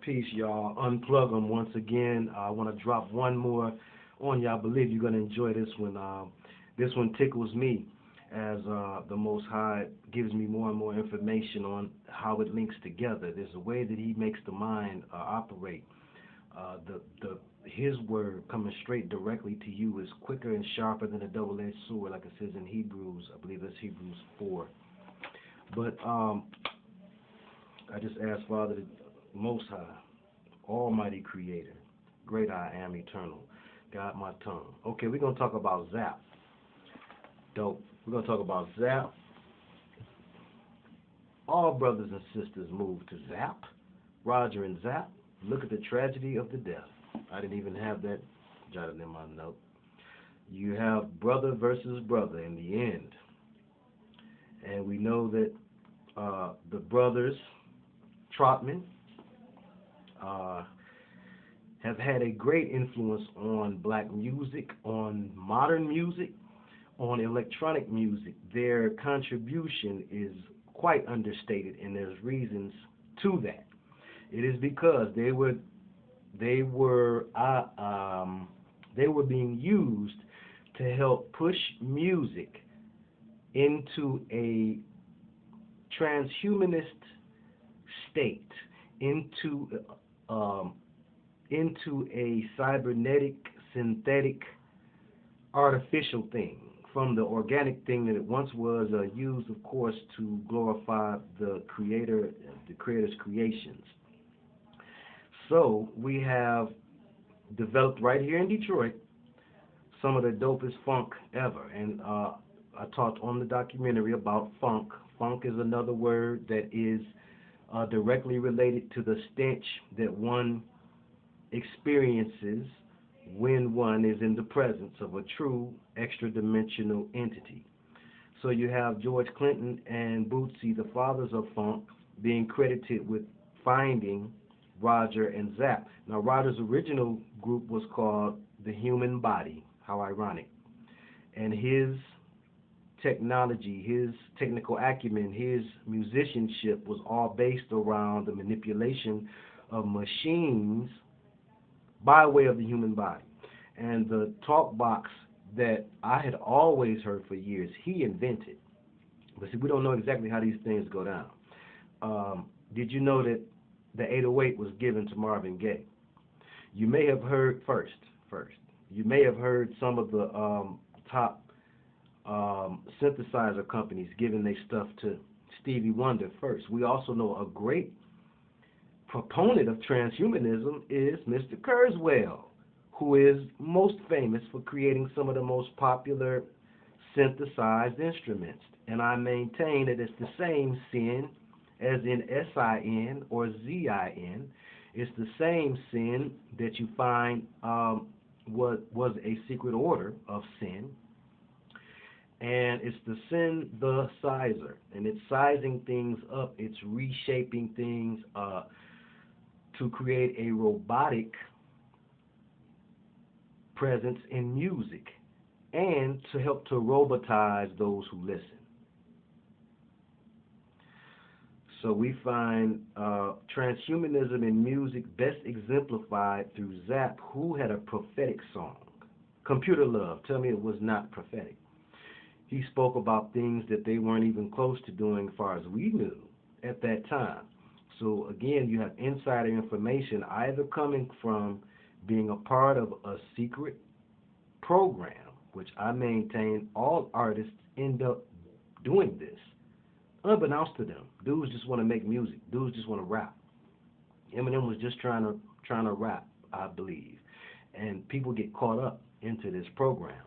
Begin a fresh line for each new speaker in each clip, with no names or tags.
Peace, y'all. Unplug them once again. I want to drop one more on y'all. I believe you're going to enjoy this one. This one tickles me as the Most High gives me more and more information on how it links together. There's a way that He makes the mind operate. His word coming straight directly to you is quicker and sharper than a double-edged sword, like it says in Hebrews. I believe that's Hebrews 4. But I just ask Father, the Most High, Almighty Creator, Great I Am, Eternal, guide my tongue. Okay, we're going to talk about Zapp. Dope. We're going to talk about Zapp. All brothers and sisters move to Zapp. Roger and Zapp. Look at the tragedy of the death. I didn't even have that jotted in my note. You have brother versus brother in the end. And we know that the brothers, Trotman, have had a great influence on black music, on modern music, on electronic music. Their contribution is quite understated, and there's reasons to that. It is because they were being used to help push music into a transhumanist state, into a cybernetic, synthetic, artificial thing, from the organic thing that it once was, used, of course, to glorify the Creator's creations. So we have developed right here in Detroit some of the dopest funk ever, and I talked on the documentary about funk. Funk is another word that is directly related to the stench that one experiences when one is in the presence of a true extra-dimensional entity. So you have George Clinton and Bootsy, the fathers of funk, being credited with finding Roger and Zapp. Now, Roger's original group was called The Human Body. How ironic. And his technology, his technical acumen, his musicianship was all based around the manipulation of machines by way of the human body. And the talk box that I had always heard for years, he invented. But see, we don't know exactly how these things go down. Did you know that the 808 was given to Marvin Gaye? You may have heard first. You may have heard some of the top synthesizer companies giving their stuff to Stevie Wonder first. We also know a great proponent of transhumanism is Mr. Kurzweil, who is most famous for creating some of the most popular synthesized instruments. And I maintain that it's the same sin as in SIN or ZIN. It's the same sin that you find was a secret order of sin. And it's the synthesizer. And it's sizing things up. It's reshaping things to create a robotic presence in music and to help to robotize those who listen. So we find transhumanism in music best exemplified through Zapp, who had a prophetic song, Computer Love. Tell me it was not prophetic. He spoke about things that they weren't even close to doing as far as we knew at that time. So again, you have insider information either coming from being a part of a secret program, which I maintain all artists end up doing this, unbeknownst to them. Dudes just want to make music. Dudes just want to rap. Eminem was just trying to rap, I believe. And people get caught up into this program.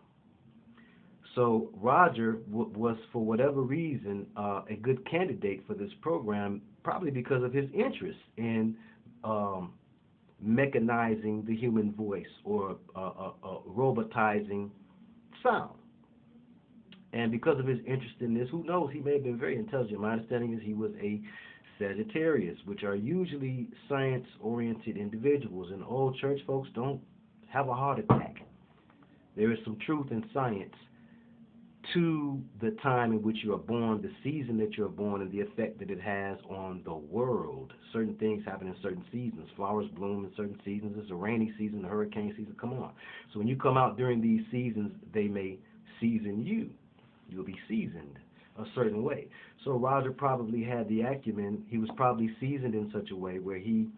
So Roger was, for whatever reason, a good candidate for this program, probably because of his interest in mechanizing the human voice or robotizing sound. And because of his interest in this, who knows, he may have been very intelligent. My understanding is he was a Sagittarius, which are usually science-oriented individuals. And old church folks don't have a heart attack. There is some truth in science to the time in which you are born, the season that you're born, and the effect that it has on the world. Certain things happen in certain seasons. Flowers bloom in certain seasons. It's a rainy season, a hurricane season. Come on. So when you come out during these seasons, they may season you. You'll be seasoned a certain way. So Roger probably had the acumen. He was probably seasoned in such a way where he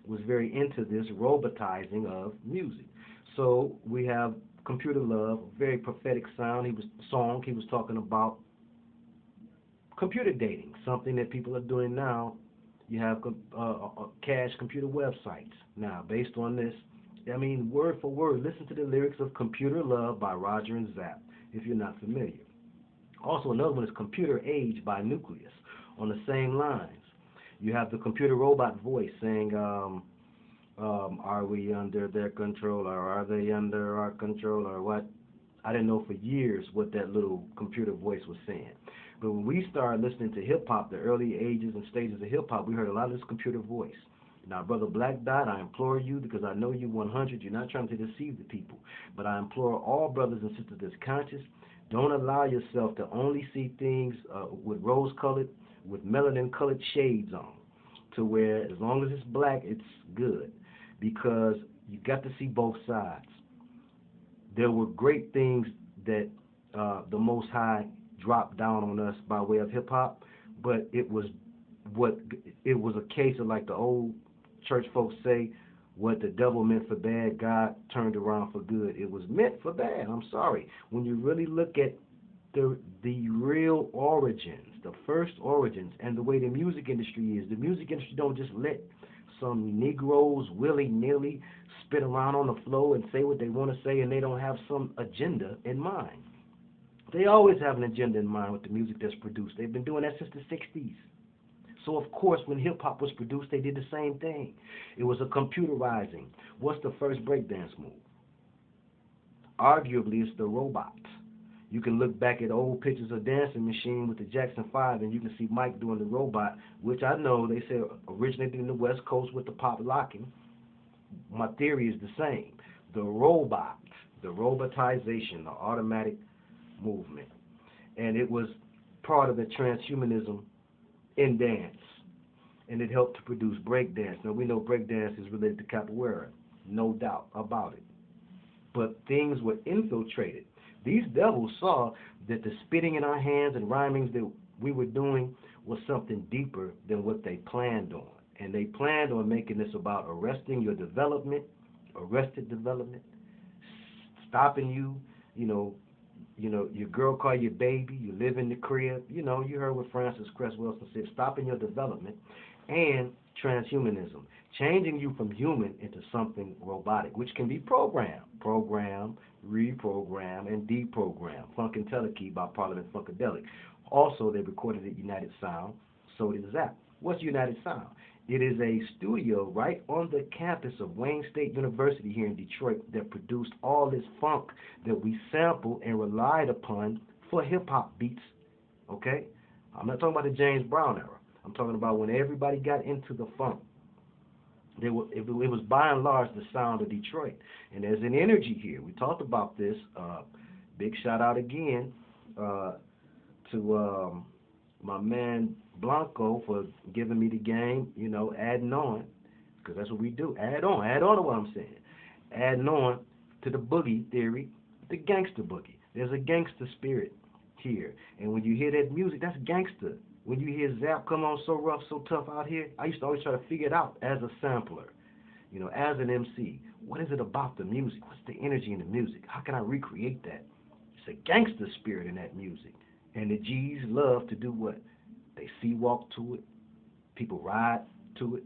was very into this robotizing of music. So we have Computer Love, very prophetic sound. He was talking about computer dating, something that people are doing now. You have cash computer websites now based on this. I mean, word for word, listen to the lyrics of Computer Love by Roger and Zapp, if you're not familiar. Also, another one is Computer Age by Nucleus, on the same lines. You have the computer robot voice saying, are we under their control, or are they under our control, or what? I didn't know for years what that little computer voice was saying. But when we started listening to hip-hop, the early ages and stages of hip-hop, we heard a lot of this computer voice. Now, Brother Black Dot, I implore you, because I know you 100, you're not trying to deceive the people, but I implore all brothers and sisters that's conscious, don't allow yourself to only see things with rose-colored, with melanin-colored shades on, to where as long as it's black, it's good. Because you got to see both sides. There were great things that the Most High dropped down on us by way of hip hop, but it was a case of, like the old church folks say, what the devil meant for bad, God turned around for good. It was meant for bad. I'm sorry. When you really look at the real origins, the first origins, and the way the music industry is, the music industry don't just let some Negroes willy-nilly spit around on the floor and say what they want to say, and they don't have some agenda in mind. They always have an agenda in mind with the music that's produced. They've been doing that since the 60s. So, of course, when hip-hop was produced, they did the same thing. It was a computerizing. What's the first breakdance move? Arguably, it's the robot. You can look back at old pictures of Dancing Machine with the Jackson 5, and you can see Mike doing the robot, which I know they say originated in the West Coast with the pop locking. My theory is the same. The robot, the robotization, the automatic movement. And it was part of the transhumanism in dance. And it helped to produce breakdance. Now, we know breakdance is related to capoeira, no doubt about it. But things were infiltrated. These devils saw that the spitting in our hands and rhymings that we were doing was something deeper than what they planned on. And they planned on making this about arresting your development, arrested development, stopping you, your girl call you baby, you live in the crib, you heard what Francis Cress Wilson said, stopping your development, and transhumanism, changing you from human into something robotic, which can be programmed, reprogram, and deprogram. Funkentelekey by Parliament Funkadelic. Also, they recorded at United Sound, so did Zapp. What's United Sound? It is a studio right on the campus of Wayne State University here in Detroit that produced all this funk that we sampled and relied upon for hip-hop beats, okay? I'm not talking about the James Brown era. I'm talking about when everybody got into the funk. It was by and large the sound of Detroit. And there's an energy here. We talked about this. Big shout out again to my man Blanco for giving me the game, adding on, because that's what we do. Add on to what I'm saying. Adding on to the boogie theory, the gangster boogie. There's a gangster spirit here. And when you hear that music, that's gangster. When you hear Zapp come on so rough, so tough out here, I used to always try to figure it out as a sampler, as an MC. What is it about the music? What's the energy in the music? How can I recreate that? It's a gangster spirit in that music. And the G's love to do what? They sea-walk to it. People ride to it.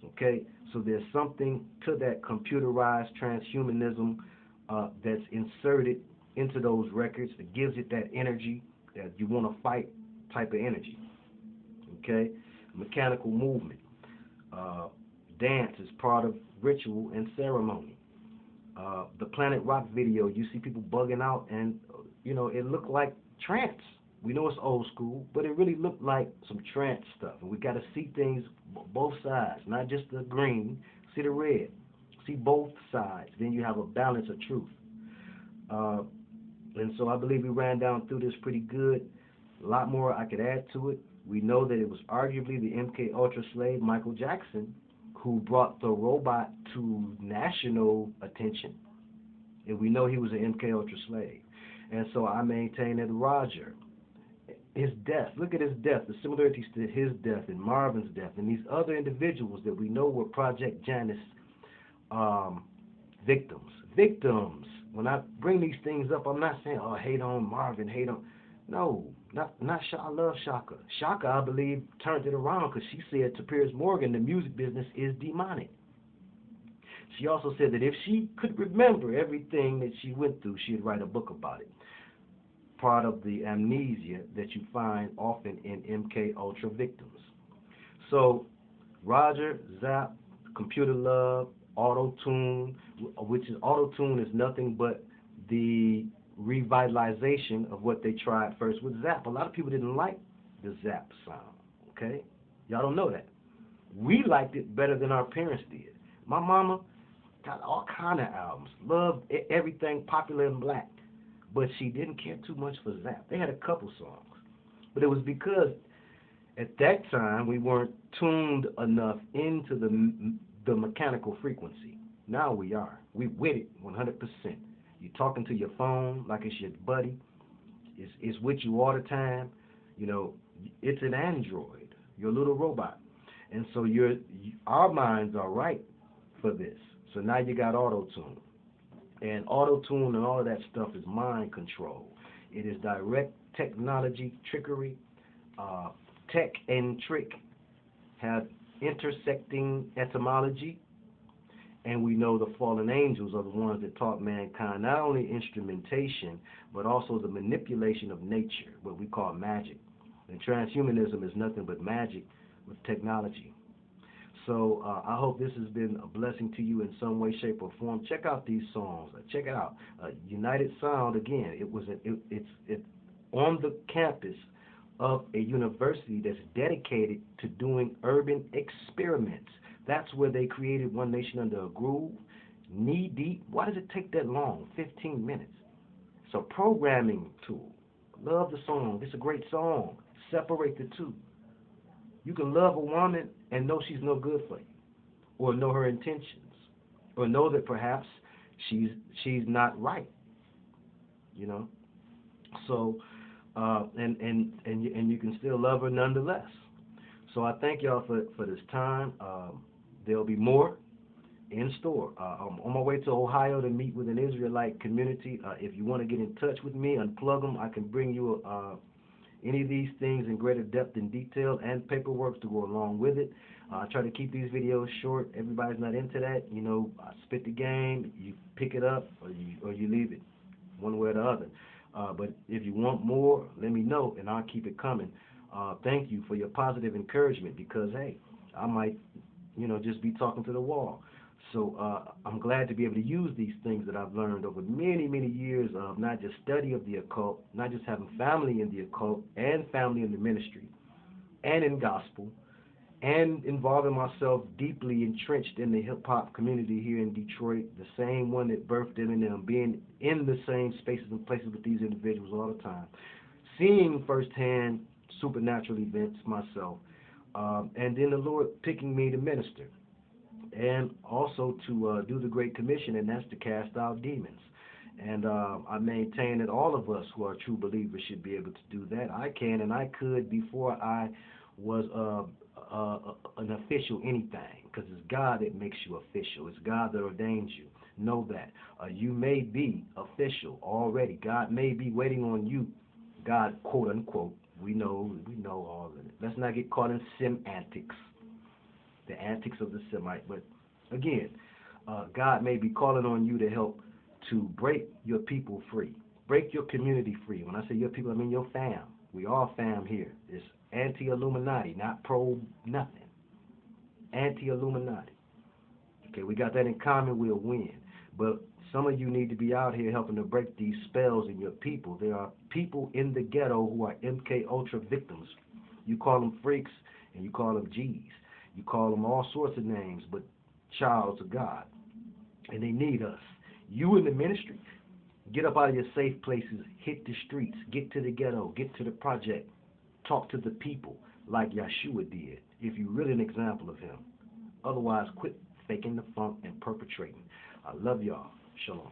Okay? So there's something to that computerized transhumanism that's inserted into those records that gives it that energy that you want to fight type of energy. Okay? Mechanical movement. Dance is part of ritual and ceremony. The Planet Rock video, you see people bugging out, and it looked like trance. We know it's old school, but it really looked like some trance stuff. And we got to see things both sides, not just the green. See the red. See both sides. Then you have a balance of truth. And so I believe we ran down through this pretty good. A lot more I could add to it. We know that it was arguably the MK Ultra slave Michael Jackson who brought the robot to national attention. And we know he was an MK Ultra slave. And so I maintain that Roger, his death, look at his death, the similarities to his death and Marvin's death and these other individuals that we know were Project Janus victims. Victims. When I bring these things up, I'm not saying, oh, hate on Marvin, hate on. No, not I love Shaka. Shaka, I believe, turned it around because she said to Piers Morgan, the music business is demonic. She also said that if she could remember everything that she went through, she'd write a book about it. Part of the amnesia that you find often in MK Ultra victims. So, Roger, Zapp, Computer Love, Autotune, which is Autotune is nothing but the revitalization of what they tried first with Zapp. A lot of people didn't like the Zapp sound, okay? Y'all don't know that. We liked it better than our parents did. My mama got all kind of albums, loved everything popular and black, but she didn't care too much for Zapp. They had a couple songs, but it was because at that time we weren't tuned enough into the mechanical frequency. Now we are. We with it 100%. You're talking to your phone like it's your buddy. It's with you all the time. You know, it's an android, your little robot. And so our minds are right for this. So now you got Autotune. And Autotune and all of that stuff is mind control. It is direct technology, trickery. Tech and trick have intersecting etymology. And we know the fallen angels are the ones that taught mankind not only instrumentation, but also the manipulation of nature, what we call magic. And transhumanism is nothing but magic with technology. So I hope this has been a blessing to you in some way, shape, or form. Check out these songs. Check it out. United Sound, again, it's on the campus of a university that's dedicated to doing urban experiments. That's where they created One Nation Under a Groove, knee deep. Why does it take that long? 15 minutes. It's a programming tool. Love the song. It's a great song. Separate the two. You can love a woman and know she's no good for you, or know her intentions, or know that perhaps she's not right. You know, so and you can still love her nonetheless. So I thank y'all for this time. There'll be more in store. I'm on my way to Ohio to meet with an Israelite community. If you want to get in touch with me, unplug them. I can bring you any of these things in greater depth and detail and paperwork to go along with it. I try to keep these videos short. Everybody's not into that. You know, I spit the game. You pick it up or you leave it, one way or the other. But if you want more, let me know, and I'll keep it coming. Thank you for your positive encouragement because, hey, I might, just be talking to the wall. So I'm glad to be able to use these things that I've learned over many, many years of not just study of the occult, not just having family in the occult and family in the ministry and in gospel, and involving myself deeply entrenched in the hip-hop community here in Detroit, the same one that birthed Eminem, being in the same spaces and places with these individuals all the time, seeing firsthand supernatural events myself, and then the Lord picking me to minister, and also to do the Great Commission, and that's to cast out demons. And I maintain that all of us who are true believers should be able to do that. I can and I could before I was an official anything, because it's God that makes you official. It's God that ordains you. Know that. You may be official already. God may be waiting on you. God, quote unquote. We know all of it. Let's not get caught in semantics, the antics of the Semite. But again, God may be calling on you to help to break your people free, break your community free. When I say your people, I mean your fam. We all fam here. It's anti-Illuminati, not pro-nothing. Anti-Illuminati. Okay, we got that in common, we'll win. But some of you need to be out here helping to break these spells in your people. There are people in the ghetto who are MK Ultra victims. You call them freaks and you call them G's. You call them all sorts of names, but childs of God. And they need us. You in the ministry, Get up out of your safe places, hit the streets, get to the ghetto, get to the project, talk to the people like Yeshua did, if you're really an example of him. Otherwise, quit faking the funk and perpetrating. I love y'all. Shalom.